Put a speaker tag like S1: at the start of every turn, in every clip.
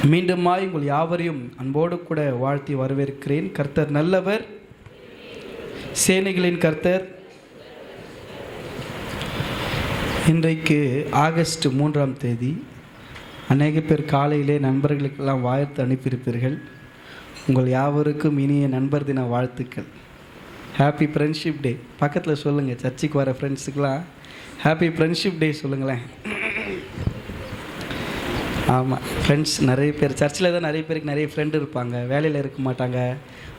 S1: மீண்டுமாய் உங்கள் யாவரையும் அன்போடு கூட வாழ்த்தி வரவேற்கிறேன். கர்த்தர் நல்லவர், சேனைகளின் கர்த்தர். இன்றைக்கு ஆகஸ்ட் 3ஆம் தேதி. அநேக பேர் காலையிலே நண்பர்களுக்கெல்லாம் வாழ்த்து அனுப்பியிருப்பீர்கள். உங்கள் யாவருக்கும் இனிய நண்பர் தின வாழ்த்துக்கள். Happy friendship day. பக்கத்தில் சொல்லுங்கள், சர்ச்சுக்கு வர ஃப்ரெண்ட்ஸுக்கெலாம் ஹாப்பி ஃப்ரெண்ட்ஷிப் டே சொல்லுங்களேன். ஆமாம், ஃப்ரெண்ட்ஸ் நிறைய பேர் சர்ச்சில் தான் நிறைய பேருக்கு நிறைய ஃப்ரெண்டு இருப்பாங்க. வேலையில் இருக்க மாட்டாங்க,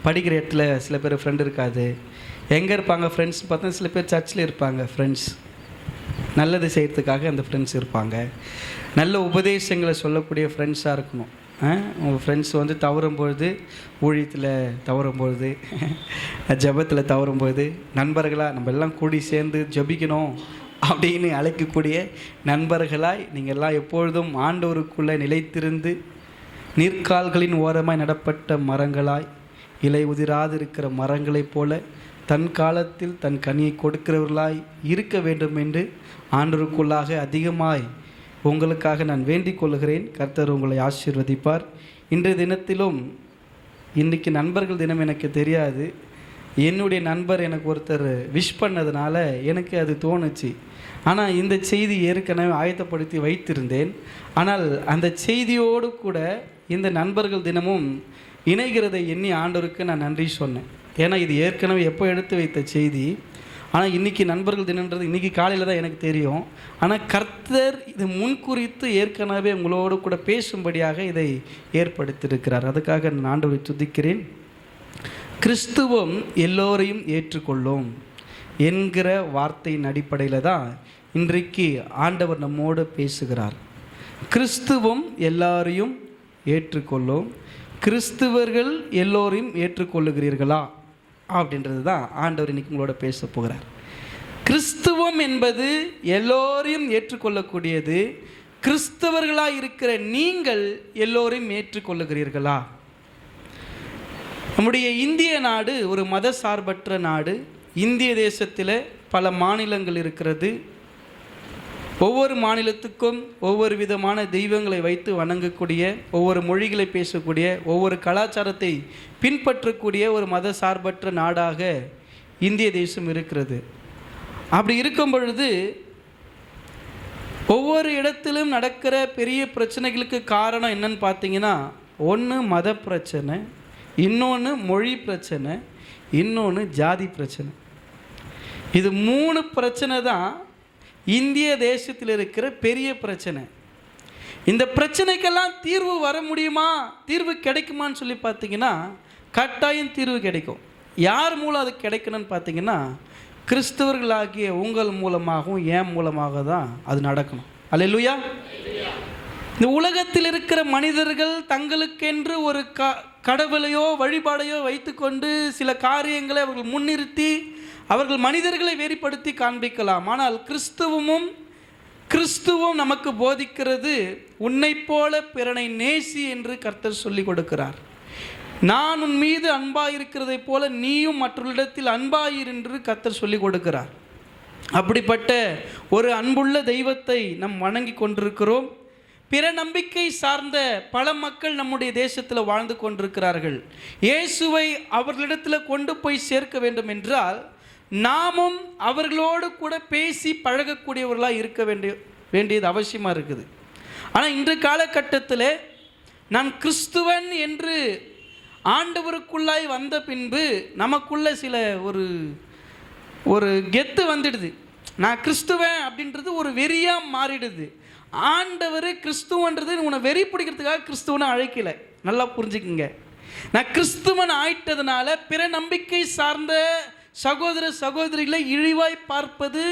S1: படிக்கிற இடத்துல சில பேர் ஃப்ரெண்டு இருக்காது. எங்கே இருப்பாங்க ஃப்ரெண்ட்ஸ் பார்த்தா சில பேர் சர்ச்சில் இருப்பாங்க. ஃப்ரெண்ட்ஸ் நல்லது செய்கிறதுக்காக அந்த ஃப்ரெண்ட்ஸ் இருப்பாங்க. நல்ல உபதேசங்களை சொல்லக்கூடிய ஃப்ரெண்ட்ஸாக இருக்கணும். உங்கள் ஃப்ரெண்ட்ஸ் வந்து தவறும்பொழுது, ஊழியத்தில் தவறும்பொழுது, ஜபத்தில் தவறும்பொழுது நண்பர்களாக நம்ம எல்லாம் கூடி சேர்ந்து ஜபிக்கணும் அப்படின்னு அழைக்கக்கூடிய நண்பர்களாய் நீங்கள் எல்லாம் எப்பொழுதும் ஆண்டவருக்குள்ளே நிலைத்திருந்து நீர்க்கால்களின் ஓரமாய் நடப்பட்ட மரங்களாய், இலை உதிராது இருக்கிற மரங்களைப் போல தன் காலத்தில் தன் கனியை கொடுக்கிறவர்களாய் இருக்க வேண்டும் என்று ஆண்டவருக்குள்ளாக அதிகமாய் உங்களுக்காக நான் வேண்டிக் கொள்கிறேன். கர்த்தர் உங்களை ஆசீர்வதிப்பார். இன்றைய தினத்திலும், இன்றைக்கி நண்பர்கள் தினம் எனக்கு தெரியாது, என்னுடைய நண்பர் எனக்கு ஒருத்தர் விஷ் பண்ணதுனால எனக்கு அது தோணுச்சு. ஆனால் இந்த செய்தி ஏற்கனவே ஆயத்தப்படுத்தி வைத்திருந்தேன். ஆனால் அந்த செய்தியோடு கூட இந்த நண்பர்கள் தினமும் இணைகிறதை எண்ணி ஆண்டவருக்கு நான் நன்றி சொன்னேன். ஏன்னா இது ஏற்கனவே எப்போ எடுத்து வைத்த செய்தி. ஆனால் இன்றைக்கி நண்பர்கள் தினன்றது இன்றைக்கி காலையில் தான் எனக்கு தெரியும். ஆனால் கர்த்தர் இது முன்குறித்து ஏற்கனவே உங்களோடு கூட பேசும்படியாக இதை ஏற்படுத்தியிருக்கிறார். அதுக்காக நான் ஆண்டவரை துதிக்கிறேன். கிறிஸ்துவம் எல்லோரையும் ஏற்றுக்கொள்ளும் என்கிற வார்த்தையின் அடிப்படையில் தான் இன்றைக்கு ஆண்டவர் நம்மோடு பேசுகிறார். கிறிஸ்துவம் எல்லாரையும் ஏற்றுக்கொள்ளும். கிறிஸ்துவர்கள் எல்லோரையும் ஏற்றுக்கொள்ளுகிறீர்களா அப்படின்றது தான் ஆண்டவர் இன்னைக்கு உங்களோட பேச போகிறார். கிறிஸ்துவம் என்பது எல்லோரையும் ஏற்றுக்கொள்ளக்கூடியது. கிறிஸ்தவர்களாக இருக்கிற நீங்கள் எல்லோரையும் ஏற்றுக்கொள்ளுகிறீர்களா? நம்முடைய இந்திய நாடு ஒரு மத சார்பற்ற நாடு. இந்திய தேசத்தில் பல மாநிலங்கள் இருக்கிறது. ஒவ்வொரு மாநிலத்துக்கும் ஒவ்வொரு விதமான தெய்வங்களை வைத்து வணங்கக்கூடிய, ஒவ்வொரு மொழிகளை பேசக்கூடிய, ஒவ்வொரு கலாச்சாரத்தை பின்பற்றக்கூடிய ஒரு மத சார்பற்ற நாடாக இந்திய தேசம் இருக்கிறது. அப்படி இருக்கும் பொழுது ஒவ்வொரு இடத்திலும் நடக்கிற பெரிய பிரச்சனைகளுக்கு காரணம் என்னன்னு பார்த்தீங்கன்னா, ஒன்று மத பிரச்சனை, இன்னொன்று மொழி பிரச்சனை, இன்னொன்று ஜாதி பிரச்சனை. இது 3 பிரச்சனை தான் இந்திய தேசத்தில் இருக்கிற பெரிய பிரச்சனை. இந்த பிரச்சனைக்கெல்லாம் தீர்வு வர முடியுமா, தீர்வு கிடைக்குமான்னு சொல்லி பார்த்தீங்கன்னா, கட்டாயம் தீர்வு கிடைக்கும். யார் மூலம் அது கிடைக்கணும்னு பார்த்தீங்கன்னா, கிறிஸ்தவர்களாகிய உங்கள் மூலமாகவும் என் மூலமாக தான் அது நடக்கணும். அல்லேலூயா. இந்த உலகத்தில் இருக்கிற மனிதர்கள் தங்களுக்கென்று ஒரு கடவுளையோ வழிபாடையோ வைத்துக்கொண்டு சில காரியங்களை அவர்கள் முன்னிறுத்தி அவர்கள் மனிதர்களை வேறுபடுத்தி காண்பிக்கலாம். ஆனால் கிறிஸ்துவும் நமக்கு போதிக்கிறது, உன்னை போல பிறனை நேசி என்று கர்த்தர் சொல்லிக் கொடுக்கிறார். நான் உன் மீது அன்பாயிருக்கிறதை போல நீயும் மற்றொருடத்தில் அன்பாயிரு என்று கர்த்தர் சொல்லிக் கொடுக்கிறார். அப்படிப்பட்ட ஒரு அன்புள்ள தெய்வத்தை நாம் வணங்கி கொண்டிருக்கிறோம். பிற நம்பிக்கை சார்ந்த பல மக்கள் நம்முடைய தேசத்தில் வாழ்ந்து கொண்டிருக்கிறார்கள். இயேசுவை அவர்களிடத்தில் கொண்டு போய் சேர்க்க வேண்டும் என்றால் நாமும் அவர்களோடு கூட பேசி பழகக்கூடியவர்களாக இருக்க வேண்டியது அவசியமாக இருக்குது. ஆனால் இன்று காலகட்டத்தில் நான் கிறிஸ்துவன் என்று ஆண்டவருக்குள்ளாய் வந்த பின்பு நமக்குள்ள சில ஒரு கெத்து வந்துடுது. நான் கிறிஸ்துவன் அப்படின்றது ஒரு வெறியாக மாறிடுது. ஆண்டவர் கிறிஸ்துவன்றது உன்னை வெறி பிடிக்கிறதுக்காக கிறிஸ்துவனை அழைக்கலை. நல்லா புரிஞ்சுக்குங்க. நான் கிறிஸ்துவன் ஆயிட்டதுனால பிற நம்பிக்கை சார்ந்த சகோதர சகோதரிகளை இழிவாய் பார்ப்பது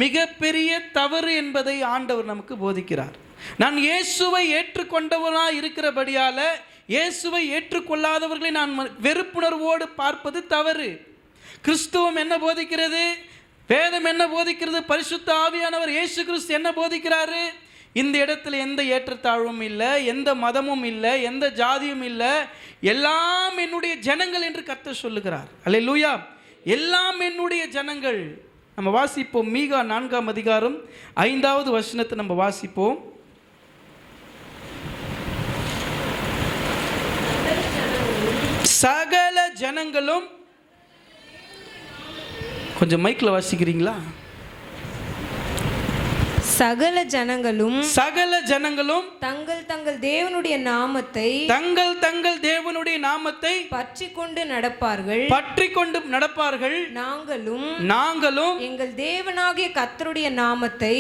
S1: மிகப்பெரிய தவறு என்பதை ஆண்டவர் நமக்கு போதிக்கிறார். நான் இயேசுவை ஏற்றுக்கொண்டவனாக இருக்கிறபடியால் இயேசுவை ஏற்றுக்கொள்ளாதவர்களை நான் வெறுப்புணர்வோடு பார்ப்பது தவறு. கிறிஸ்துவம் என்ன போதிக்கிறது? வேதம் என்ன போதிக்கிறது? பரிசுத்த ஆவியானவர் இயேசு கிறிஸ்து என்ன போதிக்கிறாரு? இந்த இடத்துல எந்த ஏற்றத்தாழ்வும் இல்லை, எந்த மதமும் இல்லை, எந்த ஜாதியும் இல்லை, எல்லாம் என்னுடைய ஜனங்கள் என்று கர்த்தர் சொல்லுகிறார். அல்லேலூயா. எல்லாம் என்னுடைய ஜனங்கள். நம்ம வாசிப்போம். மீகா 4ஆம் அதிகாரம் 5வது வசனத்தை நம்ம வாசிப்போம். சகல ஜனங்களும், கொஞ்சம் மைக்கில் வாசிக்கிறீங்களா?
S2: சகல ஜனங்களும்
S1: தங்கள் தங்கள் தேவனுடைய நாமத்தை
S2: பற்றி கொண்டு நடப்பார்கள். நாங்களும் எங்கள் தேவனாகிய கர்த்தருடைய நாமத்தை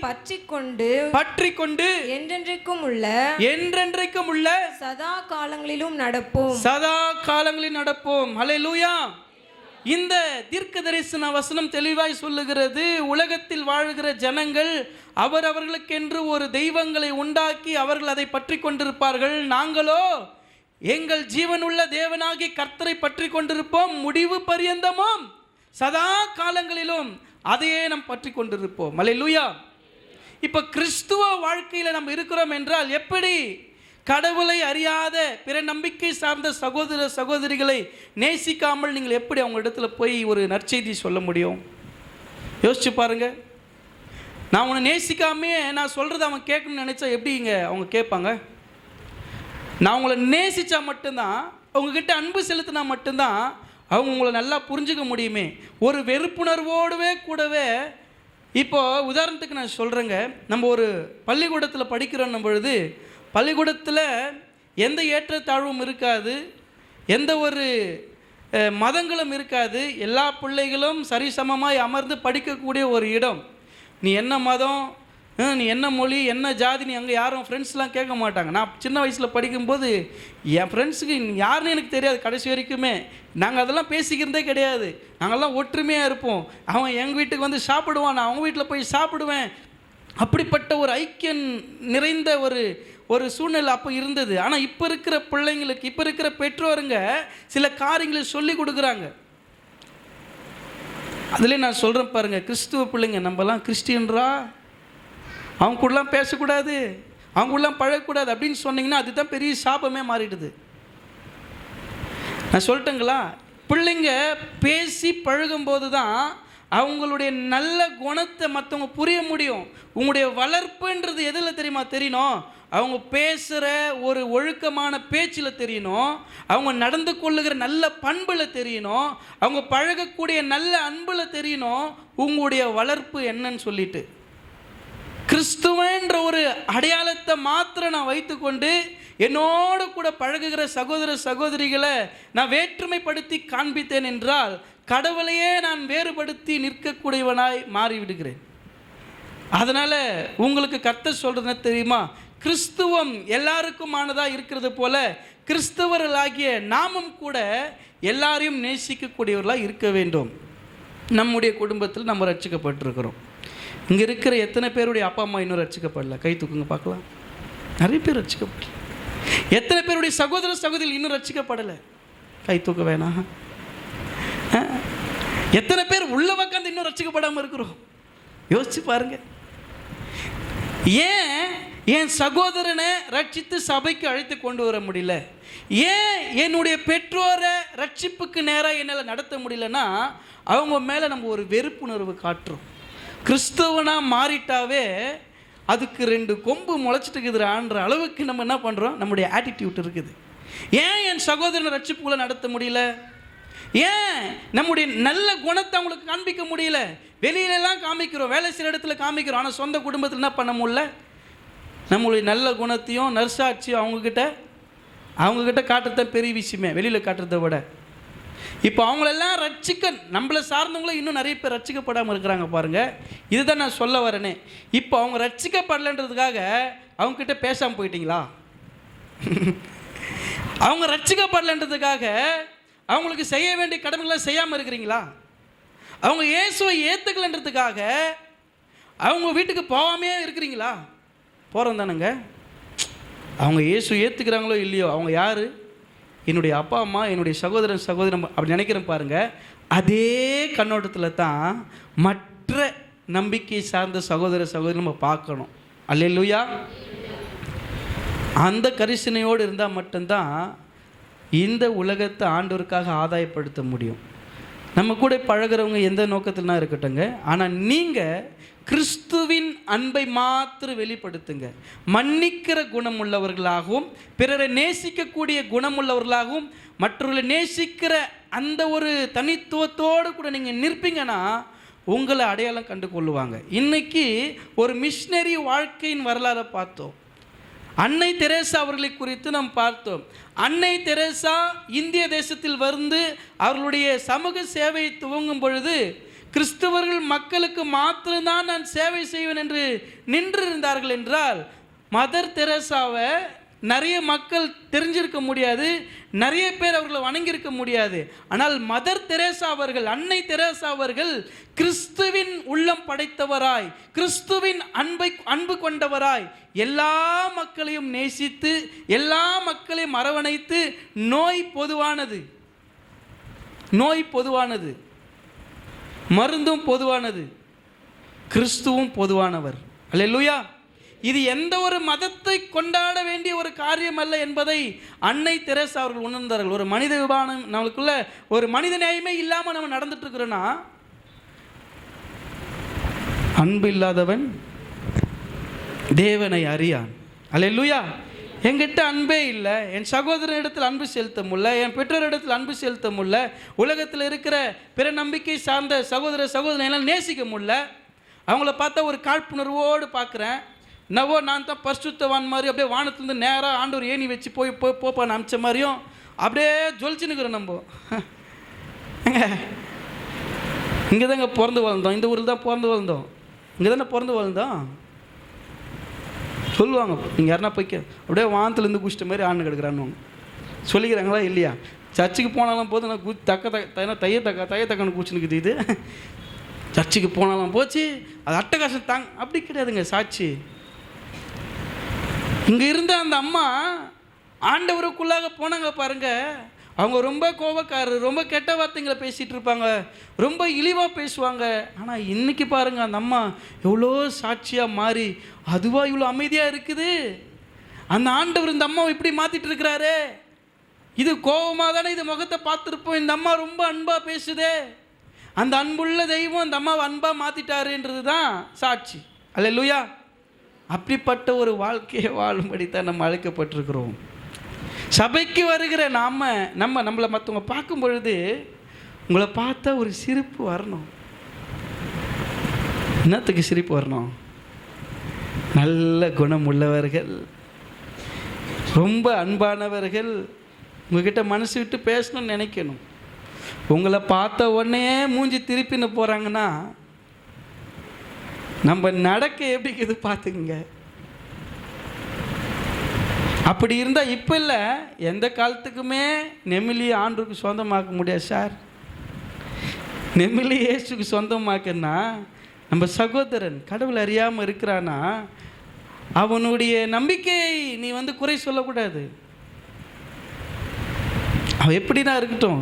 S2: பற்றி கொண்டு என்றென்றைக்கும் உள்ள சதா காலங்களிலும் நடப்போம். ஹல்லேலூயா.
S1: இந்த தீர்க்க தரிசன வசனம் தெளிவாய் சொல்லுகிறது, உலகத்தில் வாழ்கிற ஜனங்கள் அவர்களுக்கென்று ஒரு தெய்வங்களை உண்டாக்கி அவர்கள் அதை பற்றி கொண்டிருப்பார்கள். நாங்களோ எங்கள் ஜீவனுள்ள தேவனாகிய கர்த்தரை பற்றி கொண்டிருப்போம், முடிவு பரியந்தமும் சதா காலங்களிலும் அதையே நாம் பற்றி கொண்டிருப்போம். அல்லேலூயா. இப்போ கிறிஸ்துவ வாழ்க்கையில் நம்ம இருக்கிறோம் என்றால் எப்படி கடவுளை அறியாத பிற நம்பிக்கை சார்ந்த சகோதர சகோதரிகளை நேசிக்காமல் நீங்கள் எப்படி அவங்க இடத்துல போய் ஒரு நற்செய்தி சொல்ல முடியும்? யோசிச்சு பாருங்க. நான் உன்னை நேசிக்காமே நான் சொல்கிறத அவன் கேட்கணும்னு நினச்சா எப்படிங்க அவங்க கேட்பாங்க? நான் உங்களை நேசித்தா மட்டும்தான், அவங்கக்கிட்ட அன்பு செலுத்தினா மட்டும்தான் அவங்க உங்களை நல்லா புரிஞ்சுக்க முடியுமே. ஒரு வெறுப்புணர்வோடவே கூடவே இப்போது உதாரணத்துக்கு நான் சொல்கிறேங்க, நம்ம ஒரு பள்ளிக்கூடத்தில் படிக்கிறோன்னும் பொழுது பள்ளிக்கூடத்தில் எந்த ஏற்றத்தாழ்வும் இருக்காது, எந்த ஒரு மதங்களும் இருக்காது, எல்லா பிள்ளைகளும் சரிசமமாய் அமர்ந்து படிக்கக்கூடிய ஒரு இடம். நீ என்ன மதம், நீ என்ன மொழி, என்ன ஜாதி, நீ அங்கே யாரும் ஃப்ரெண்ட்ஸ்லாம் கேட்க மாட்டாங்க. நான் சின்ன வயசில் படிக்கும்போது என் ஃப்ரெண்ட்ஸுக்கு யாருன்னு எனக்கு தெரியாது. கடைசி வரைக்குமே நாங்கள் அதெல்லாம் பேசிக்கிறதே கிடையாது. நாங்கள்லாம் ஒற்றுமையாக இருப்போம். அவன் எங்கள் வீட்டுக்கு வந்து சாப்பிடுவான், நான் அவங்க வீட்டில் போய் சாப்பிடுவேன். அப்படிப்பட்ட ஒரு ஐக்கியம் நிறைந்த ஒரு சூழ்நிலை அப்போ இருந்தது. ஆனால் இப்போ இருக்கிற பிள்ளைங்களுக்கு, இப்போ இருக்கிற பெற்றோருங்க சில காரியங்களை சொல்லி கொடுக்குறாங்க. அதில் நான் சொல்கிறேன் பாருங்கள், கிறிஸ்துவ பிள்ளைங்க நம்மலாம் கிறிஸ்டியன்றா, அவங்க கூடலாம் பேசக்கூடாது, அவங்க கூடலாம் பழகக்கூடாது அப்படின்னு சொன்னீங்கன்னா அதுதான் பெரிய சாபமே மாறிடுது. நான் சொல்லட்டுங்களா, பிள்ளைங்க பேசி பழகும்போது தான் அவங்களுடைய நல்ல குணத்தை மற்றவங்க புரிய முடியும். உங்களுடைய வளர்ப்புன்றது எதில் தெரியுமா தெரியணும்? அவங்க பேசுகிற ஒரு ஒழுக்கமான பேச்சில் தெரியணும், அவங்க நடந்து கொள்ளுகிற நல்ல பண்பில் தெரியணும், அவங்க பழகக்கூடிய நல்ல அன்பில் தெரியணும் உங்களுடைய வளர்ப்பு என்னன்னு சொல்லிட்டு. கிறிஸ்துவன்ற ஒரு அடையாளத்தை மாத்திரம் நான் வைத்துக்கொண்டு என்னோடு கூட பழகுகிற சகோதர சகோதரிகளை நான் வேற்றுமைப்படுத்தி காண்பித்தேன் என்றால் கடவுளையே நான் வேறுபடுத்தி நிற்கக்கூடியவனாய் மாறிவிடுகிறேன். அதனால் உங்களுக்கு கர்த்தர் சொல்கிறது தெரியுமா? கிறிஸ்துவம் எல்லாருக்குமானதாக இருக்கிறது போல கிறிஸ்தவர்களாகிய நாமும் கூட எல்லாரையும் நேசிக்கக்கூடியவர்களாக இருக்க வேண்டும். நம்முடைய குடும்பத்தில் நம்ம ரட்சிக்கப்பட்டிருக்கிறோம். இங்கே இருக்கிற எத்தனை பேருடைய அப்பா அம்மா இன்னும் ரட்சிக்கப்படல? கை தூக்குங்க பார்க்கலாம். நிறைய பேர் ரட்சிக்கப்படல. எத்தனை பேருடைய சகோதர சகோதரி இன்னும் ரட்சிக்கப்படலை? கை தூக்க வேணாம். எத்தனை பேர் உள்ள உட்காந்து இன்னும் ரட்சிக்கப்படாமல் இருக்கிறோம்? யோசிச்சு பாருங்க. ஏன் என் சகோதரனை ரட்சித்து சபைக்கு அழைத்து கொண்டு வர முடியல? ஏன் என்னுடைய பெற்றோரை ரட்சிப்புக்கு நேராக என்னால் நடத்த முடியலன்னா அவங்க மேலே நம்ம ஒரு வெறுப்புணர்வு காட்டுறோம். கிறிஸ்தவனாக மாறிட்டாவே அதுக்கு 2 கொம்பு முளைச்சிட்டுக்குதுன்ற அளவுக்கு நம்ம என்ன பண்ணுறோம்? நம்முடைய ஆட்டிடியூட் இருக்குது. ஏன் என் சகோதரனை ரட்சிப்புக்குள்ளே நடத்த முடியல? ஏன் நம்முடைய நல்ல குணத்தை அவங்களுக்கு காண்பிக்க முடியல? வெளியிலலாம் காமிக்கிறோம், வேலை செய்கிற இடத்துல காமிக்கிறோம், ஆனால் சொந்த குடும்பத்தில் என்ன பண்ண முடியல? நம்மளுடைய நல்ல குணத்தையும் நற்சாட்சியும் அவங்கக்கிட்ட காட்டுறத பெரிய விஷயமே, வெளியில் காட்டுறதை விட. இப்போ அவங்களெல்லாம் ரட்சிக்க நம்மளை சார்ந்தவங்களும் இன்னும் நிறைய பேர் ரட்சிக்கப்படாமல் இருக்கிறாங்க பாருங்கள். இதுதான் நான் சொல்ல வரேனே. இப்போ அவங்க ரட்சிக்கப்படலைன்றதுக்காக அவங்கக்கிட்ட பேசாமல் போயிட்டீங்களா? அவங்க ரட்சிக்கப்படலைன்றதுக்காக அவங்களுக்கு செய்ய வேண்டிய கடமைகளை செய்யாமல் இருக்கிறீங்களா? அவங்க இயேசுவை ஏற்றுக்கலைன்றதுக்காக அவங்க வீட்டுக்கு போகாமே இருக்கிறீங்களா? போகிறோம் தானுங்க. அவங்க இயேசு ஏற்றுக்கிறாங்களோ இல்லையோ, அவங்க யார்? என்னுடைய அப்பா அம்மா, என்னுடைய சகோதரன் சகோதரன் அப்படி நினைக்கிறேன் பாருங்கள். அதே கண்ணோட்டத்தில் தான் மற்ற நம்பிக்கை சார்ந்த சகோதர சகோதரி நம்ம பார்க்கணும். அல்லேலூயா. அந்த கரிசனையோடு இருந்தால் மட்டும்தான் இந்த உலகத்தை ஆண்டவருக்காக ஆதாயப்படுத்த முடியும். நம்ம கூட பழகிறவங்க எந்த நோக்கத்தில்னா இருக்கட்டுங்க, ஆனால் நீங்கள் கிறிஸ்துவின் அன்பை மாத்திரம் வெளிப்படுத்துங்க. மன்னிக்கிற குணம் உள்ளவர்களாகவும் பிறரை நேசிக்கக்கூடிய குணமுள்ளவர்களாகவும் மற்றவர்களை நேசிக்கிற அந்த ஒரு தனித்துவத்தோடு கூட நீங்கள் நிற்பீங்கன்னா உங்களை அடையாளம் கண்டு கொள்ளுவாங்க. இன்றைக்கி ஒரு மிஷினரி வாழ்க்கையின் வரலாறை பார்த்தோம். அன்னை தெரேசா அவர்களை குறித்து நாம் பார்த்தோம். அன்னை தெரேசா இந்திய தேசத்தில் வந்து அவர்களுடைய சமூக சேவையை துவங்கும் பொழுது கிறிஸ்தவர்கள் மக்களுக்கு மாத்திரம்தான் நான் சேவை செய்வேன் என்று நின்றிருந்தார்கள் என்றால், மதர் தெரேசாவை நிறைய மக்கள் தெரிஞ்சிருக்க முடியாது, நிறைய பேர் அவர்களை வணங்கியிருக்க முடியாது. ஆனால் மதர் தெரேசா அவர்கள், அன்னை தெரேசா அவர்கள் கிறிஸ்துவின் உள்ளம் படைத்தவராய், கிறிஸ்துவின் அன்பு கொண்டவராய், எல்லா மக்களையும் நேசித்து எல்லா மக்களையும் அரவணைத்து, நோய் பொதுவானது, மருந்தும் பொதுவானது, கிறிஸ்துவும் பொதுவானவர். அல்லேலூயா. இது எந்த ஒரு மதத்தை கொண்டாட வேண்டிய ஒரு காரியம் அல்ல என்பதை அன்னை தெரேசா அவர்கள் உணர்ந்தார்கள். ஒரு மனித விமானம் நம்மளுக்குள்ள ஒரு மனித நேயமே இல்லாமல் நம்ம நடந்துட்டு இருக்கிறோன்னா, அன்பு இல்லாதவன் தேவனை அறியான். அல்லேலூயா. என்கிட்ட அன்பே இல்லை, என் சகோதரனிடத்தில் அன்பு செலுத்த முடியல, என் பெற்றோரிடத்தில் அன்பு செலுத்த முடியல, உலகத்தில் இருக்கிற பிற நம்பிக்கை சார்ந்த சகோதரனையெல்லாம் நேசிக்க முடியல, அவங்கள பார்த்தா ஒரு காழ்ப்புணர்வோடு பார்க்குறேன், நவோ நான் தான் பரிசுத்தவான் மாதிரி அப்படியே வானத்துலேருந்து நேராக ஆண்டவர் ஏணி வச்சு போப்பான்னு அமிச்ச மாதிரியும் அப்படியே ஜொலிச்சுன்னுக்குறோம். நம்ம இங்கே தாங்க பிறந்து வளர்ந்தோம், இந்த ஊரில் தான் பிறந்து வளர்ந்தோம், இங்கே தானே பிறந்து வளர்ந்தோம் சொல்லுவாங்க. நீங்கள் யாருன்னா போய்க்க அப்படியே வானத்துலேருந்து குடிச்சிட்ட மாதிரி ஆண்டு கிடக்குறான்னு சொல்லிக்கிறாங்களா இல்லையா? சர்ச்சுக்கு போனாலும் போது நான் தையத்தக்கன்னு குச்சினுக்குது. இது சர்ச்சுக்கு போனாலும் போச்சு, அது அட்டகாசம் தாங்க அப்படி கிடையாதுங்க. சாட்சி இங்கே இருந்த அந்த அம்மா ஆண்டவருக்குள்ளாக போனாங்க பாருங்க. அவங்க ரொம்ப கோபக்காரர், ரொம்ப கெட்ட வார்த்தைங்களை பேசிகிட்டு இருப்பாங்க, ரொம்ப இழிவாக பேசுவாங்க. ஆனால் இன்றைக்கி பாருங்கள் அந்த அம்மா எவ்வளோ சாட்சியாக மாறி அதுவாக இவ்வளோ அமைதியாக இருக்குது. அந்த ஆண்டவர் இந்த அம்மாவை இப்படி மாற்றிட்டு இருக்கிறாரு. இது கோபமாக தானே இது முகத்தை பார்த்துருப்போம், இந்த அம்மா ரொம்ப அன்பாக பேசுதே. அந்த அன்புள்ள தெய்வம் அந்த அம்மாவை அன்பாக மாற்றிட்டாருன்றது தான் சாட்சி. அல்லேலூயா. அப்படிப்பட்ட ஒரு வாழ்க்கையை வாழும்படி தான் நம்ம அழைக்கப்பட்டிருக்கிறோம். சபைக்கு வருகிற நம்மளை மற்றவங்க பார்க்கும் பொழுது உங்களை பார்த்தா ஒரு சிரிப்பு வரணும். என்னத்துக்கு சிரிப்பு வரணும்? நல்ல குணம் உள்ளவர்கள், ரொம்ப அன்பானவர்கள், உங்ககிட்ட மனசு விட்டு பேசணும்னு நினைக்கணும். உங்களை பார்த்த உடனே மூஞ்சி திருப்பின்னு போகிறாங்கன்னா நம்ம நடக்க எப்படி இது பார்த்துக்குங்க. அப்படி இருந்தால் இப்போ இல்லை, எந்த காலத்துக்குமே நெமிலி ஆண்டுக்கு சொந்தமாக்க முடியாது சார். நெமிலி இயேசுக்கு சொந்தமாக்குன்னா நம்ம சகோதரன் கடவுள் அறியாமல் இருக்கிறான்னா அவனுடைய நம்பிக்கையை நீ குறை சொல்லக்கூடாது. அவன் எப்படின்னா இருக்கட்டும்,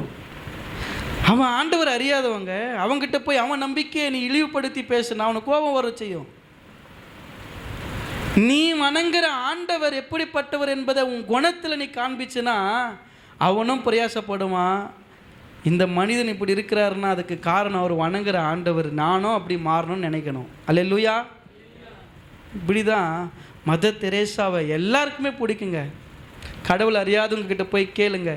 S1: அவன் ஆண்டவர் அறியாதவங்க, அவங்ககிட்ட போய் அவன் நம்பிக்கையை நீ இழிவுபடுத்தி பேசுனா அவனுக்கு கோபம் வர செய்யும். நீ வணங்குற ஆண்டவர் எப்படிப்பட்டவர் என்பதை உன் குணத்தில் நீ காண்பிச்சுன்னா அவனும் பிரயாசப்படுவான். இந்த மனிதன் இப்படி இருக்கிறாருன்னா அதுக்கு காரணம் அவர் வணங்குற ஆண்டவர், நானும் அப்படி மாறணும்னு நினைக்கணும். அல்லேலூயா. இப்படி தான் மதர் தெரேசாவை எல்லாருக்குமே பிடிக்குங்க. கடவுள் அறியாதவங்க கிட்ட போய் கேளுங்க.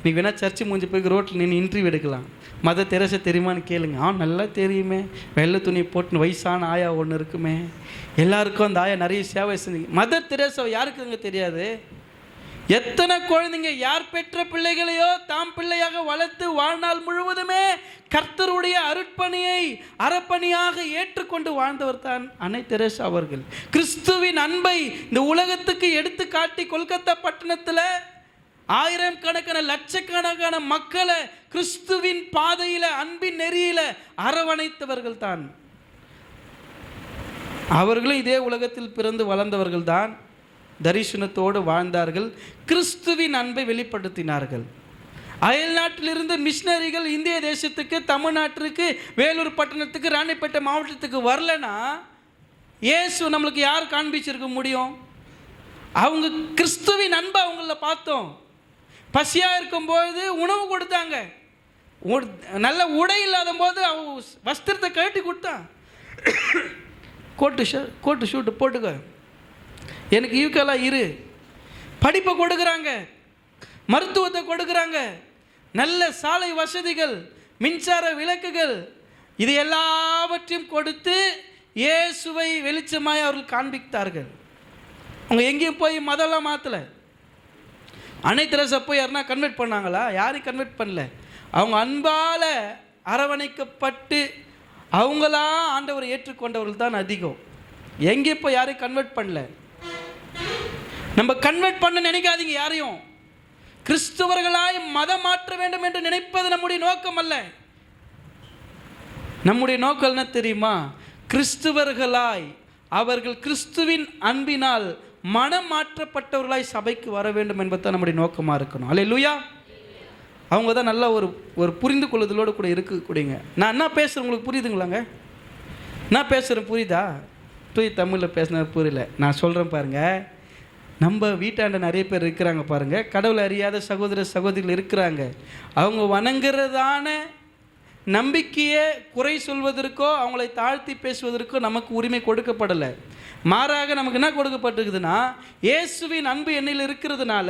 S1: நீ வேணால் சர்ச்சு மூஞ்சி போய் ரோட்டில் நின்று இன்டர்வியூ எடுக்கலாம். மதர் தெரேசா தெரியுமான்னு கேளுங்க. நல்லா தெரியுமே, வெள்ளை துணி போட்டு வயசான ஆயா ஒன்று இருக்குமே, எல்லாருக்கும் அந்த ஆயா நிறைய சேவை செஞ்சு. மதர் தெரேசா யாருக்குங்க தெரியாது? எத்தனை குழந்தைங்க யார் பெற்ற பிள்ளைகளையோ தாம் பிள்ளையாக வளர்த்து வாழ்நாள் முழுவதுமே கர்த்தருடைய அறப்பணியாக ஏற்றுக்கொண்டு வாழ்ந்தவர் தான் அன்னை தெரேசா அவர்கள். கிறிஸ்துவின் அன்பை இந்த உலகத்துக்கு எடுத்து காட்டி கொல்கத்தா பட்டணத்தில் ஆயிரக்கணக்கான லட்சக்கணக்கான மக்களை கிறிஸ்துவின் பாதையில அன்பின் நெறியில அரவணைத்தவர்கள் தான். அவர்களும் இதே உலகத்தில் பிறந்து வளர்ந்தவர்கள் தான். தரிசனத்தோடு வாழ்ந்தார்கள், கிறிஸ்துவின் அன்பை வெளிப்படுத்தினார்கள். அயல் நாட்டிலிருந்து மிஷினரிகள் இந்திய தேசத்துக்கு, தமிழ்நாட்டிற்கு, வேலூர் பட்டணத்துக்கு, ராணிப்பேட்டை மாவட்டத்துக்கு வரலன்னா இயேசு நம்மளுக்கு யார் காண்பிச்சிருக்க முடியும்? அவங்க கிறிஸ்துவின் அன்பை அவங்கள பார்த்தோம். பசியாக இருக்கும்போது உணவு கொடுத்தாங்க, நல்ல உடை இல்லாத போது அவன் வஸ்திரத்தை கழட்டி கொடுத்தான். கோட்டு ஷூட்டு போட்டுக்க, எனக்கு ஈக்குவலாக இரு. படிப்பை கொடுக்குறாங்க, மருத்துவத்தை கொடுக்குறாங்க, நல்ல சாலை வசதிகள், மின்சார விளக்குகள், இது எல்லாவற்றையும் கொடுத்து இயேசுவை வெளிச்சமாய் அவர்கள் காண்பித்தார்கள். அவங்க எங்கேயும் போய் மதம்லாம் மாற்றலை. அன்னை தெரசா போய் யாருன்னா கன்வெர்ட் பண்ணாங்களா? யாரையும் கன்வெர்ட் பண்ணல. அவங்க அன்பால் அரவணைக்கப்பட்டு அவங்களா ஆண்டவரை ஏற்றுக்கொண்டவர்கள் தான் அதிகம். எங்கே போய் யாரையும் கன்வெர்ட் பண்ணல. நம்ம கன்வெர்ட் பண்ண நினைக்காதீங்க யாரையும். கிறிஸ்துவர்களாய் மதம் மாற்ற வேண்டும் என்று நினைப்பது நம்முடைய நோக்கம் அல்ல. நம்முடைய நோக்கம் என்ன தெரியுமா? கிறிஸ்துவர்களாய் அவர்கள் கிறிஸ்துவின் அன்பினால் மனம் மாற்றப்பட்டவர்களாய் சபைக்கு வர வேண்டும் என்பது நம்முடைய நோக்கமாக இருக்கணும். அல்லேலூயா. அவங்க தான் நல்ல ஒரு புரிந்து கொள்ளுதலோடு கூட இருக்கக்கூடியங்க. நான் என்ன பேசுகிறேன் உங்களுக்கு புரியுதுங்களாங்க? நான் பேசுகிறேன் புரியுதா? தமிழில் பேசின புரியல. நான் சொல்கிறேன் பாருங்கள். நம்ம வீட்டாண்ட நிறைய பேர் இருக்கிறாங்க பாருங்கள், கடவுளை அறியாத சகோதர சகோதரிகள் இருக்கிறாங்க. அவங்க வணங்குறதான நம்பிக்கையை குறை சொல்வதற்கோ அவங்களை தாழ்த்தி பேசுவதற்கோ நமக்கு உரிமை கொடுக்கப்படலை. மாறாக நமக்கு என்ன கொடுக்கப்பட்டிருக்குதுன்னா, இயேசுவின் அன்பு என்னில் இருக்கிறதுனால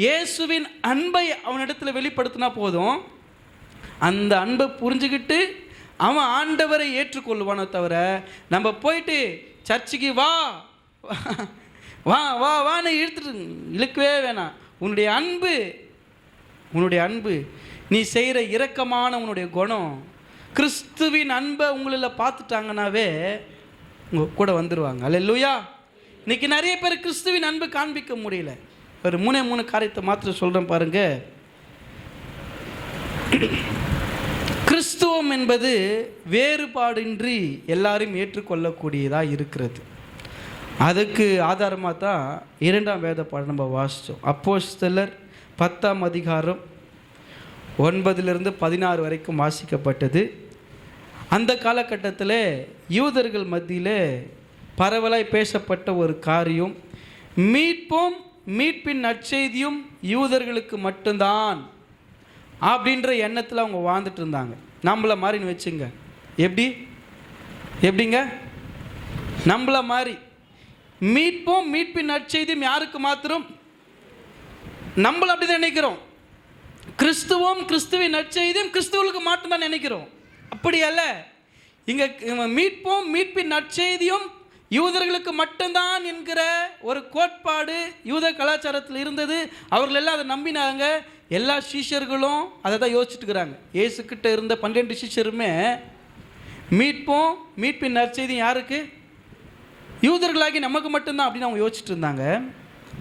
S1: இயேசுவின் அன்பை அவனிடத்தில் வெளிப்படுத்தினா போதும். அந்த அன்பை புரிஞ்சுக்கிட்டு அவன் ஆண்டவரை ஏற்றுக்கொள்வானோ தவிர நம்ம போயிட்டு சர்ச்சுக்கு வா வா வா வான்னு இழுக்கவே வேணாம். உன்னுடைய அன்பு நீ செய்கிற இரக்கமான உன்னுடைய குணம், கிறிஸ்துவின் அன்பை உங்களில் பார்த்துட்டாங்கன்னாவே உங்கள் கூட வந்துடுவாங்க. அல்லேலூயா. இன்றைக்கி நிறைய பேர் கிறிஸ்துவின் அன்பு காண்பிக்க முடியல. ஒரு 3 காரியத்தை மாத்திரம் சொல்கிறேன் பாருங்க. கிறிஸ்துவம் என்பது வேறுபாடின்றி எல்லாரையும் ஏற்றுக்கொள்ளக்கூடியதாக இருக்கிறது. அதுக்கு ஆதாரமாக தான் 2ஆம் வேத பாடம் நம்ம வாசித்தோம். அப்போஸ்தலர் 10ஆம் அதிகாரம் 9-16 வரைக்கும் வாசிக்கப்பட்டது. அந்த காலகட்டத்தில் யூதர்கள் மத்தியில் பரவலாய் பேசப்பட்ட ஒரு காரியம், மீட்பின் நற்செய்தியும் யூதர்களுக்கு மட்டும்தான் அப்படின்ற எண்ணத்தில் அவங்க வாழ்ந்துட்டு இருந்தாங்க. நம்மள மாதிரின்னு வச்சுங்க. எப்படிங்க? நம்மள மாதிரி மீட்பின் நற்செய்தியும் யாருக்கு மாத்திரம்? நம்மள அப்படி தான் நினைக்கிறோம். கிறிஸ்துவின் நற்செய்தியும் கிறிஸ்துவுக்கு மட்டும்தான் நினைக்கிறோம். அப்படி அல்ல. இங்கே மீட்பின் நற்செய்தியும் யூதர்களுக்கு மட்டும்தான் என்கிற ஒரு கோட்பாடு யூத கலாச்சாரத்தில் இருந்தது. அவர்கள் எல்லாம் அதை நம்பினாங்க. எல்லா சீஷர்களும் அதை தான் யோசிச்சுட்டு இருக்கிறாங்க. இயேசுக்கிட்ட இருந்த 12 சீஷருமே மீட்பின் நற்செய்தி யாருக்கு? யூதர்களாகி நமக்கு மட்டும்தான் அப்படின்னு அவங்க யோசிச்சுட்டு இருந்தாங்க.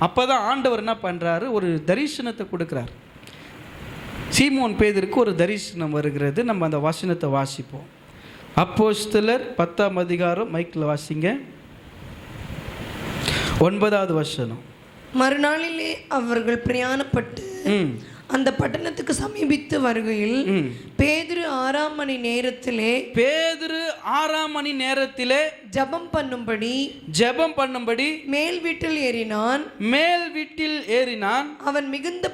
S1: அப்போ தான் ஆண்டவர் என்ன பண்ணுறாரு? ஒரு தரிசனத்தை கொடுக்குறார். சீமோன் பேதுருக்கு ஒரு தரிசனம் வருகிறது. நம்ம அந்த வசனத்தை வாசிப்போம். அப்போஸ்தலர் 10ஆம் அதிகாரம், மைக்கில் வாசிங்க, 9வது வசனம்.
S3: மறுநாளிலே அவர்கள் பிரயாணப்பட்டு அந்த பட்டணத்துக்கு சமீபித்து வருகையில் பேதுரு 6ஆம் மணி நேரத்திலே ஜெபம் பண்ணும்படி மேல் வீட்டில் ஏறினான். அவன் மிகுந்த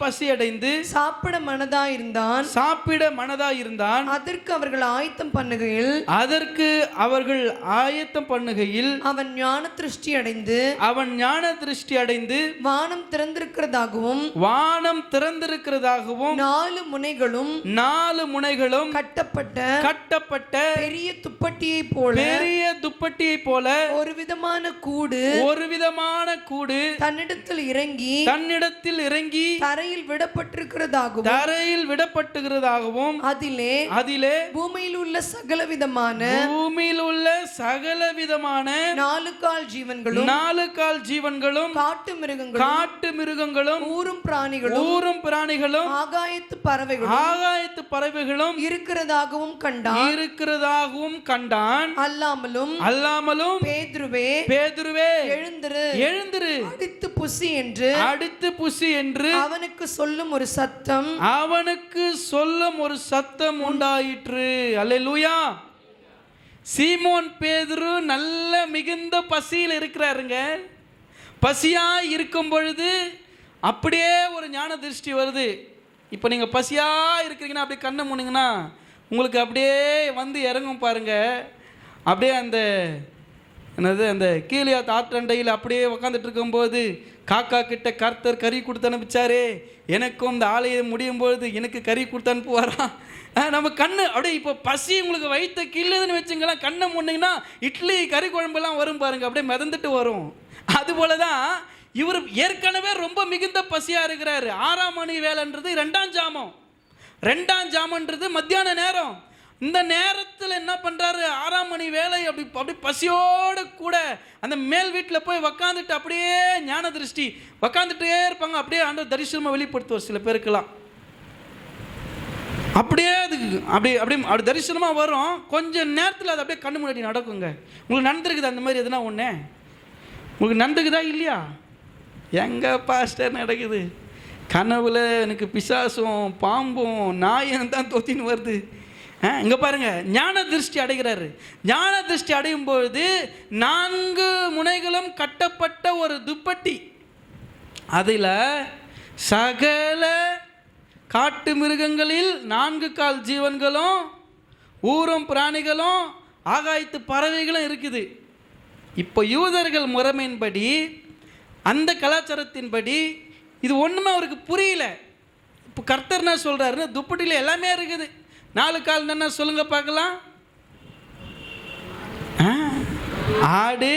S3: பசியடைந்து சாப்பிட மனதாயிருந்தான். அதற்கு அவர்கள் ஆயத்தம் பண்ணுகையில் அவன் ஞான திருஷ்டி அடைந்து வானம் திறந்திருக்கிறதாகவும் 4 முனைகளும் கட்டப்பட்ட பெரிய துப்பட்டியை போல ஒரு விதமான கூடு தன்னிடத்தில் இறங்கி தரையில் விடப்பட்டிருக்கிறதாகவும் அதிலே பூமியில் உள்ள சகலவிதமான 4 கால் ஜீவன்களும் காட்டு மிருகங்களும் ஊரும் பிராணிகளும் ஆகாயத்து பறவைகளும் இருக்கிறதாகவும் கண்டான். அல்லாமலும் பேதுருவே எழுந்திரு அடித்து புசி என்று அவனுக்கு சொல்லும் ஒரு சத்தம் உண்டாயிற்று. அல்லேலூயா. சீமோன் பேதுரு நல்ல மிகுந்த பசியில் இருக்கிறாருங்க. பசியாய் இருக்கும் பொழுது அப்படியே ஒரு ஞான திருஷ்டி வருது. இப்போ நீங்கள் பசியாக இருக்கிறீங்கன்னா அப்படியே கண்ணை மூணுங்கன்னா உங்களுக்கு அப்படியே வந்து இறங்கும் பாருங்கள். அப்படியே அந்த என்னது அந்த கீழியா ஆற்றண்டையில் அப்படியே உக்காந்துட்டு இருக்கும்போது காக்கா கிட்ட கர்த்தர் கறி கொடுத்து அனுப்பிச்சாரே, எனக்கும் இந்த ஆலயம் முடியும் பொழுது எனக்கு கறி கொடுத்து அனுப்புவாராம். நம்ம கண்ணு அப்படியே இப்போ பசி உங்களுக்கு வயிற்று கிள்ளுதுன்னு வச்சுங்களேன், கண்ணை முன்னிங்கன்னா இட்லி கறி குழம்புலாம் வரும் பாருங்கள், அப்படியே மிதந்துட்டு வரும். அதுபோல தான் இவர் ஏற்கனவே ரொம்ப மிகுந்த பசியாக இருக்கிறாரு. 6ஆம் மணி வேலைன்றது 2ஆம் ஜாமம், 2ஆம் ஜாமன்றது மத்தியான நேரம். இந்த நேரத்தில் என்ன பண்ணுறாரு, 6ஆம் மணி வேலை அப்படி பசியோடு கூட அந்த மேல் வீட்டில் போய் உக்காந்துட்டு அப்படியே ஞான திருஷ்டி உக்காந்துட்டே இருப்பாங்க. அப்படியே ஆண்டவர் தரிசனமாக வெளிப்படுத்துவார் சில பேருக்கெல்லாம். அப்படியே அதுக்கு அப்படி தரிசனமாக வரும். கொஞ்சம் நேரத்தில் அது அப்படியே கண்ணு முன்னாடி நடக்குங்க. உங்களுக்கு நடந்துருக்குது அந்த மாதிரி எதுனா ஒன்று? உங்களுக்கு நடந்துக்குதா இல்லையா? எங்கே பாஸ்டர் நடக்குது? கனவுல எனக்கு பிசாசும் பாம்பும் நாயும் தான் தொத்தின்னு வருது. இங்கே பாருங்கள், ஞான திருஷ்டி அடைகிறாரு. ஞான திருஷ்டி அடையும் பொழுது 4 முனைகளும் கட்டப்பட்ட ஒரு துப்பட்டி, அதில் சகல காட்டு மிருகங்களில் 4 கால் ஜீவன்களும் ஊரும் பிராணிகளும் ஆகாயத்து பறவைகளும் இருக்குது. இப்போ யூதர்கள் முறைமையின்படி, அந்த கலாச்சாரத்தின்படி இது ஒன்றுமே அவருக்கு புரியல. இப்போ கர்த்தர் என்ன சொல்கிறாருன்னு, துப்பட்டியில் எல்லாமே இருக்குது. 4 கால் என்ன சொல்லுங்க பார்க்கலாம்? ஆடு,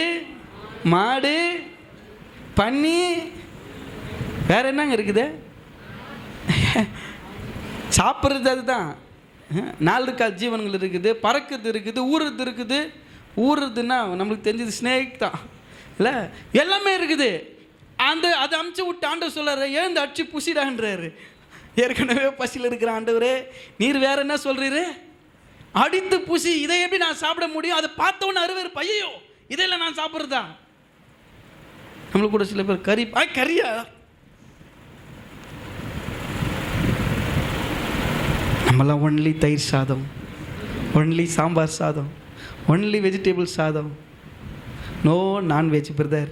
S3: மாடு, பன்னி, வேற என்னங்க இருக்குது? சாப்பிட்றது அதுதான். 4 கால் ஜீவன்கள் இருக்குது, பறக்கிறது இருக்குது, ஊறுறது இருக்குது. ஊறுறதுன்னா நம்மளுக்கு தெரிஞ்சது ஸ்னேக் தான் இல்லை, எல்லாமே இருக்குது. அதை அமுச்சு விட்டு ஆண்டவர் சொல்கிறாரு, எழுந்து அடிச்சு புசிடான்றாரு. ஏற்கனவே பசியில் இருக்கிற ஆண்டவரே, நீர் வேற என்ன சொல்றீரு? அடித்து புசி, இதை எப்படி நான் சாப்பிட முடியும்? அதை பார்த்தவொன்னு அருவேறு பையோ, இதெல்லாம் நான் சாப்பிட்றதா? நம்மளுக்கு கூட சில பேர் கறியா, நம்மளாம் ஒன்லி தயிர் சாதம், ஒன்லி சாம்பார் சாதம், ஒன்லி வெஜிடபிள் சாதம், நோ நான்வெஜ் பிரதர்.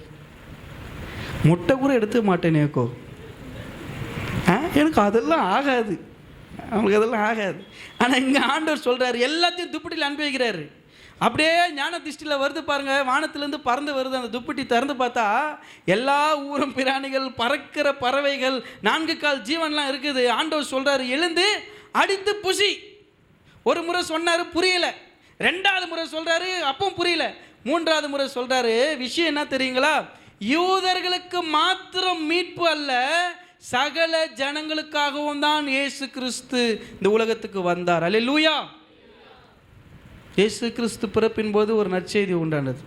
S3: முட்டை கூட எடுத்துக்க மாட்டேனேக்கோ, எனக்கு அதெல்லாம் ஆகாது, அவங்களுக்கு அதெல்லாம் ஆகாது. ஆனால் இங்கே ஆண்டவர் சொல்கிறார், எல்லாத்தையும் துப்பட்டியில் அனுப்பி வைக்கிறாரு. அப்படியே ஞான திருஷ்டியில் வருது பாருங்கள், வானத்திலேருந்து பறந்து வருது. அந்த துப்பட்டி திறந்து பார்த்தா எல்லா ஊரும் பிராணிகள், பறக்கிற பறவைகள், 4 கால் ஜீவன்லாம் இருக்குது. ஆண்டவர் சொல்கிறாரு, எழுந்து அடித்து புசி. ஒரு முறை சொன்னார், புரியலை. 2வது முறை சொல்கிறாரு, அப்பவும் புரியல. 3வது முறை சொல்கிறாரு. விஷயம் என்ன தெரியுங்களா? யூதர்களுக்கு மாத்திரம் மீட்பு அல்ல, சகல ஜனங்களுக்காகவும் தான் இயேசு கிறிஸ்து இந்த உலகத்துக்கு வந்தார். அல்லேலூயா. இயேசு கிறிஸ்து பிறப்பின் போது ஒரு நற்செய்தி உண்டானது.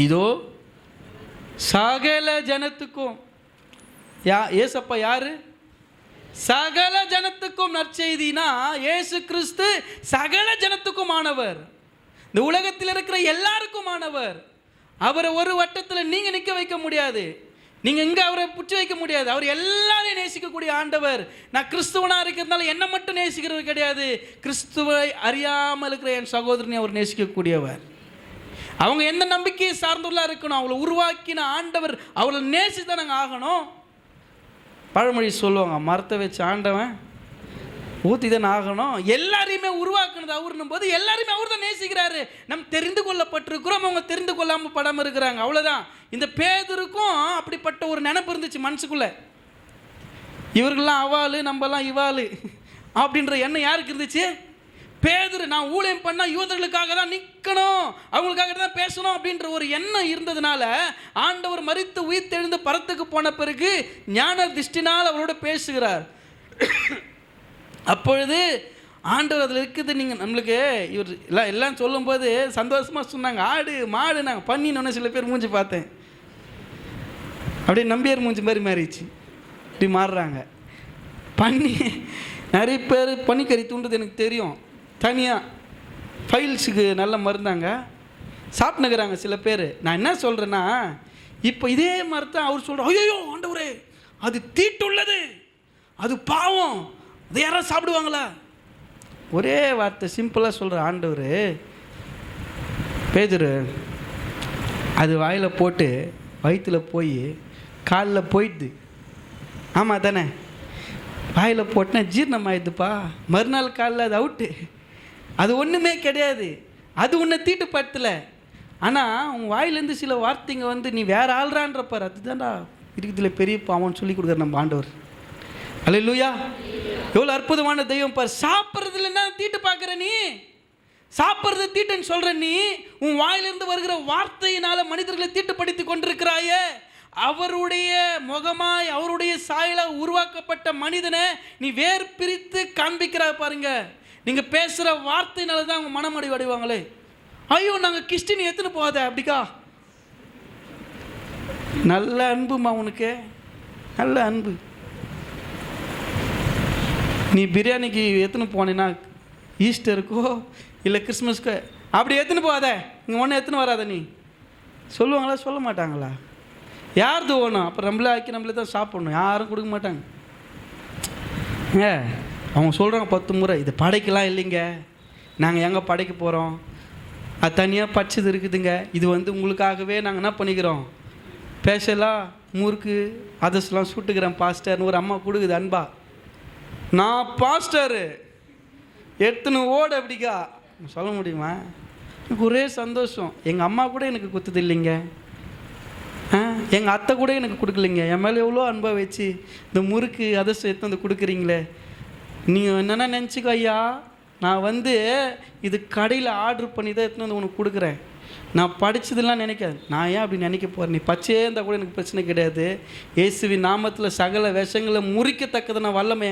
S3: இதோ சகல ஜனத்துக்கும், ஏசப்பா யாரு? சகல ஜனத்துக்கும் நற்செய்தினா இயேசு கிறிஸ்து சகல ஜனத்துக்கும் ஆனவர், இந்த உலகத்தில் இருக்கிற எல்லாருக்கும் ஆனவர். அவரை ஒரு வட்டத்தில் நீங்கள் நிற்க வைக்க முடியாது, நீங்கள் இங்கே அவரை பிடிச்சி வைக்க முடியாது. அவர் எல்லாரையும் நேசிக்கக்கூடிய ஆண்டவர். நான் கிறிஸ்துவனாக இருக்கிறதுனால என்னை மட்டும் நேசிக்கிறது கிடையாது, கிறிஸ்துவை அறியாமல் இருக்கிற என் சகோதரனை அவர் நேசிக்கக்கூடியவர். அவங்க எந்த நம்பிக்கையை சார்ந்துள்ளா இருக்கணும், அவளை உருவாக்கின ஆண்டவர், அவளை நேசித்து நாங்கள் ஆகணும். பழமொழி சொல்லுவாங்க, மரத்தை வச்சு ஆண்டவன் ஊற்றி தான் ஆகணும். எல்லாரையுமே உருவாக்குனது அவருன்னும் போது எல்லாரையுமே அவர் தான் நேசிக்கிறாரு. நம்ம தெரிந்து கொள்ளப்பட்டிருக்கிறோம், அவங்க தெரிந்து கொள்ளாமல் படாமல் இருக்கிறாங்க, அவ்வளோதான். இந்த பேதுருக்கும் அப்படிப்பட்ட ஒரு நினைப்பு இருந்துச்சு மனசுக்குள்ளே. இவர்கள்லாம் அவாளு, நம்மலாம் இவாளு அப்படின்ற எண்ணம் யாருக்கு இருந்துச்சு? பேதுரு. நான் ஊழியம் பண்ணால் யூதர்களுக்காக தான் நிற்கணும், அவங்களுக்காக தான் பேசணும் அப்படின்ற ஒரு எண்ணம் இருந்ததுனால ஆண்டவர் மரித்து உயிர் தெழுந்து பரத்துக்கு போன பிறகு ஞான திருஷ்டினால் அவரோட பேசுகிறார். அப்பொழுது ஆண்டவர் அதில் இருக்குது. நீங்கள் நம்மளுக்கு இவர் எல்லாம் சொல்லும்போது சந்தோஷமாக சொன்னாங்க, ஆடு மாடு நாங்கள் பண்ணினோன்னு சில பேர் மூஞ்சி பார்த்தேன், அப்படியே நம்பியார் மூஞ்சி மாதிரி மாறிடுச்சு, இப்படி மாறுறாங்க. பண்ணி நிறைய பேர் பனிக்கறி தூண்டுது எனக்கு தெரியும், தனியாக ஃபைல்ஸுக்கு நல்ல மருந்தாங்க சாப்பிட்டுக்கிறாங்க சில பேர். நான் என்ன சொல்கிறேன்னா, இப்போ இதே மாதிரி தான் அவர் சொல்கிறார், ஐயோ ஆண்டவரே அது தீட்டுள்ளது, அது பாவம், அது யாராவது சாப்பிடுவாங்களா? ஒரே வார்த்தை சிம்பிளாக சொல்கிற ஆண்டவர், பேதுரு அது வாயில் போட்டு வயிற்றில் போய் காலில் போயிடுது, ஆமாம் தானே?
S1: வாயில் போட்டேன் ஜீரணம் ஆயிடுதுப்பா, மறுநாள் காலையில் அது அவுட்டு. அது ஒன்றுமே கிடையாது, அது உன்னை தீட்டுப்படுத்தலை. ஆனால் உன் வாயிலேருந்து சில வார்த்தைங்க வந்து நீ வேறு ஆள்றான்றப்பார், அதுதான்டா இருக்குதுல பெரிய பாவம்னு சொல்லி கொடுக்குற நம்ம ஆண்டவர். அல்லேலூயா. எவ்வளோ அற்புதமான தெய்வம் பார். சாப்பிட்றதுல என்ன தீட்டு பார்க்குற நீ? சாப்பிட்றது தீட்டுன்னு சொல்கிற நீ, உன் வாயிலிருந்து வருகிற வார்த்தையினால மனிதர்களை தீட்டுப்படுத்தி கொண்டிருக்கிறாயே. அவருடைய முகமாய் அவருடைய சாயலாக உருவாக்கப்பட்ட மனிதனை நீ வேறு பிரித்து காண்பிக்கிறா பாருங்க. நீங்கள் பேசுகிற வார்த்தையினால தான் அவங்க மனமடி அடைவாங்களே. ஐயோ நாங்கள் கிறிஸ்டின் எத்தனை போகாத அப்படிக்கா. நல்ல அன்புமா உனக்கு, நல்ல அன்பு. நீ பிரியாணிக்கு எத்தனை போனேன்னா ஈஸ்டருக்கோ இல்லை கிறிஸ்மஸ்க்கோ அப்படி எத்தனை போகாத, இங்கே ஒன்று எத்தனை வராத நீ சொல்லுவாங்களா? சொல்ல மாட்டாங்களா? யார் தோணும்? அப்புறம் நம்மளே ஆக்கி நம்மளே தான் சாப்பிட்ணும், யாரும் கொடுக்க மாட்டாங்க. அவங்க சொல்கிறாங்க 10 முறை இது படைக்கலாம் இல்லைங்க, நாங்கள் எங்கே படைக்க போகிறோம், அது தனியாக பச்சது இருக்குதுங்க, இது வந்து உங்களுக்காகவே நாங்கள் என்ன பண்ணிக்கிறோம், பேசலாம் முறுக்கு அதெல்லாம் சுட்டுக்கிறேன் பாஸ்டர்னு ஒரு அம்மா கொடுக்குது அன்பா. நான் பாஸ்டரு எடுத்துன்னு ஓட அப்படிக்கா சொல்ல முடியுமா? எனக்கு ஒரே சந்தோஷம். எங்கள் அம்மா கூட எனக்கு குத்துது இல்லைங்க, எங்கள் அத்தை கூட எனக்கு கொடுக்கலைங்க. என் மேலே எவ்வளோ அன்பாக வச்சு இந்த முறுக்கு அதர்சம் எடுத்து வந்து கொடுக்குறீங்களே. நீங்கள் என்னென்னா நினச்சிக்கோ ஐயா, நான் வந்து இது கடையில் ஆர்டர் பண்ணி தான் எடுத்துன்னு வந்து உனக்கு கொடுக்குறேன், நான் படித்ததெல்லாம் நினைக்காது. நான் ஏன் அப்படி நினைக்க போகிறேன்? நீ பச்சையே இருந்தால் கூட எனக்கு பிரச்சனை கிடையாது. இயேசுவின் நாமத்தில் சகல விஷங்களை முறிக்கத்தக்கதை நான் வல்லமை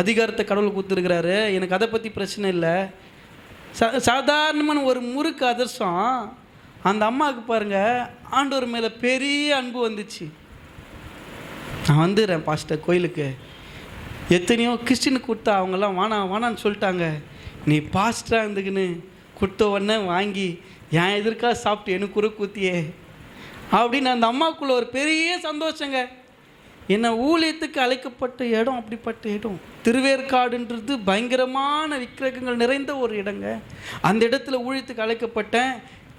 S1: அதிகாரத்தை கடவுள் கொடுத்துருக்கிறாரு, எனக்கு அதை பற்றி பிரச்சனை இல்லை. சாதாரணமான ஒரு முறுக்கு அதிர்சம் அந்த அம்மாவுக்கு பாருங்கள் ஆண்டவர் மேலே பெரிய அன்பு வந்துச்சு. நான் வந்துடுறேன் பாஸ்டர் கோயிலுக்கு, எத்தனையோ கிறிஸ்டின் கொடுத்தா அவங்கெல்லாம் வானான்னு சொல்லிட்டாங்க, நீ பாஸ்டராக இருந்துக்குன்னு கொடுத்த உடனே வாங்கி என் எதிர்க்காக சாப்பிட்டு எனக்கு குறு கூத்தியே அப்படின்னு அந்த அம்மாவுக்குள்ள ஒரு பெரிய சந்தோஷங்க. என்ன ஊழியத்துக்கு அழைக்கப்பட்ட இடம் அப்படிப்பட்ட இடம். திருவேற்காடுன்றது பயங்கரமான விக்கிரகங்கள் நிறைந்த ஒரு இடங்க. அந்த இடத்துல ஊழியத்துக்கு அழைக்கப்பட்டேன்.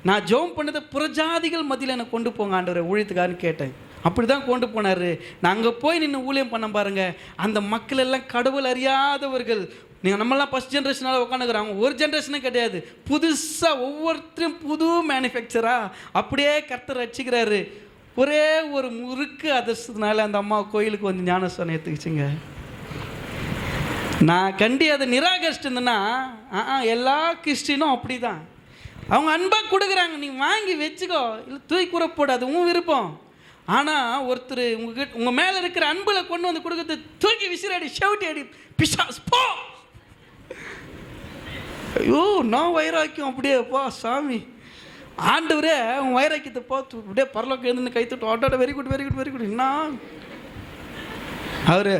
S1: நான் ஜெபம் பண்ணதை புறஜாதிகள் மத்தியில் என்னை கொண்டு போங்க ஆண்டவரே ஊழியத்துக்காரன்னு கேட்டேன். அப்படி தான் கொண்டு போனார். நான் அங்கே போய் நின்று ஊழியம் பண்ண பாருங்கள், அந்த மக்கள் எல்லாம் கடவுள் அறியாதவர்கள். நீங்கள் நம்மளாம் ஃபஸ்ட் ஜென்ரேஷனால் உட்காந்துக்கிறாங்க, ஒரு ஜென்ரேஷனே கிடையாது, புதுசாக ஒவ்வொருத்தரும் புது மேனுஃபேக்சராக அப்படியே கர்த்தர் ரட்சிக்கிறாரு. ஒரே ஒரு முறுக்கு அதிர்ஷ்டத்தினால அந்த அம்மா கோயிலுக்கு வந்து ஞானஸ்தானம் ஏற்றுக்குச்சுங்க. நான் கண்டி அதை நிராகரிச்சுட்டு இருந்தேன்னா எல்லா கிறிஸ்டினும் அப்படி தான். அவங்க அன்பாக கொடுக்குறாங்க, நீ வாங்கி வச்சுக்கோ, இல்லை தூக்கி கூற போடாது, உன் விருப்பம். ஆனால் ஒருத்தர் உங்கள் மேலே இருக்கிற அன்பில் கொண்டு வந்து கொடுக்குறது தூக்கி விசிறடி ஷவுட்டி அடி பிசாஸ் போ. ஐயோ நான் வைராக்கியம் அப்படியே பா சாமி ஆண்டவரே உன் வைராக்கியத்தை பார்த்து அப்படியே பரலோக்கம் எழுந்து கை தட்டு ஆட்டோட very good very good very good. என்ன அவர்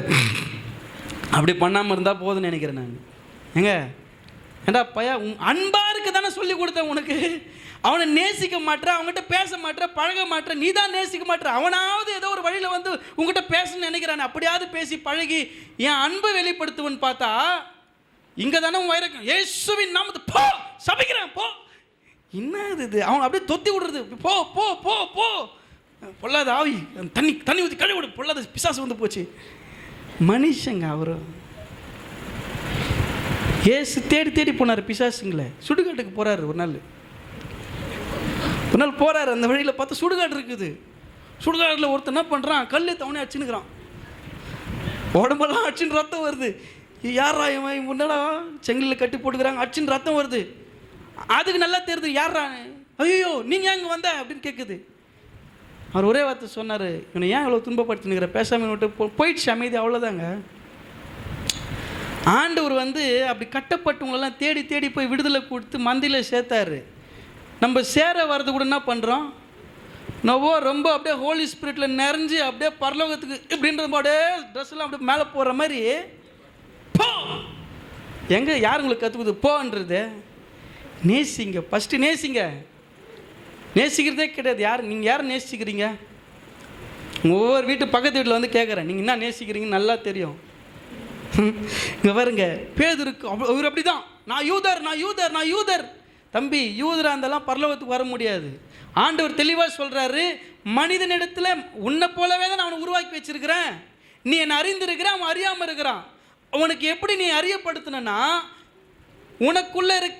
S1: அப்படி பண்ணாமல் இருந்தால் போதுன்னு நினைக்கிறேன் நான். ஏங்க ஏண்டா பையா அன்பாக இருக்க தானே சொல்லி கொடுத்தேன் உனக்கு. அவனை நேசிக்க மாட்டேற, அவங்ககிட்ட பேச மாட்டேற, பழக மாட்டேற, நீ தான் நேசிக்க மாட்டேற. அவனாவது ஏதோ ஒரு வழியில் வந்து உங்ககிட்ட பேசணும்னு நினைக்கிறான், அப்படியாவது பேசி பழகி என் அன்பை வெளிப்படுத்துவன்னு பார்த்தா இங்கே தானே உன் வைரக்கம் இயேசுவின் நாமத்தை போ சபிக்கிறேன் போ. என்ன இது? அவன் அப்படியே தொத்தி விடுறது, போ போ போ போ பொல்லாத ஆவி, தண்ணி ஊற்றி கழுவி விடு, பொல்லாத பிசாசு வந்து போச்சு. மனுஷங்க அவரு ஏசு தேடி தேடி போனார் பிசாசுங்களே. சுடுகாட்டுக்கு போகிறாரு ஒரு நாள் போகிறாரு. அந்த வழியில் பார்த்தா சுடுகாடு இருக்குது. சுடுகாட்டில் ஒருத்தர் என்ன பண்ணுறான், கல் தவணை அடிச்சுன்னுக்கிறான், உடம்பெல்லாம் அடிச்சுன்னு ரத்தம் வருது. யாரா இவன் முன்னாடா செங்கலில் கட்டி போட்டுக்கிறாங்க, அடிச்சுன்னு ரத்தம் வருது. அதுக்கு நல்லா தெரியுது யாரா. ஐயோ நீங்கள் அங்கே வந்த அப்படின்னு கேட்குது. அவர் ஒரே வார்த்தை சொன்னார், இவனை ஏன் இவ்வளோ துன்பப்படுத்தினுக்கிற, பேசாமல் விட்டு போயிடுச்சு அமைதி, அவ்வளோதாங்க. ஆண்டவர் வந்து அப்படி கட்டப்பட்டவங்களெல்லாம் தேடி தேடி போய் விடுதலை கொடுத்து மந்தியில் சேர்த்தாரு. நம்ம சேர வர்றது கூட என்ன பண்ணுறோம், நோவோ ரொம்ப அப்படியே ஹோலி ஸ்பிரிட்டில் நிறைஞ்சு அப்படியே பரலோகத்துக்கு இப்படின்ற அப்படியே ட்ரெஸ்லாம் அப்படியே மேலே போகிற மாதிரி போ. எங்கே யார் உங்களுக்கு கற்றுக்குது போன்றது? நேசிங்க, ஃபஸ்ட்டு நேசிங்க. நேசிக்கிறதே கிடையாது. நீங்கள் யாரை நேசிக்கிறீங்க? ஒவ்வொரு வீட்டு பக்கத்து வீட்டில் வந்து கேட்குறேன், நீங்கள் என்ன நேசிக்கிறீங்கன்னு நல்லா தெரியும். இங்கே பாருங்க பேதுருக்கு அவர் அப்படி தான், நான் யூதர் நான் யூதர் நான் யூதர். தம்பி யூதராக இருந்தாலும் பரலோகத்துக்கு வர முடியாது. ஆண்டவர் தெளிவாக சொல்கிறாரு, மனிதனிடத்தில் உன்னை போலவே தான் நான் அவனை உருவாக்கி வச்சிருக்கிறேன். நீ என்னை அறிந்திருக்கிற, அவன் அறியாமல் இருக்கிறான்.
S3: உனக்கு எப்படி நீ அறியப்படுத்தினா உனக்குள்ள இருக்க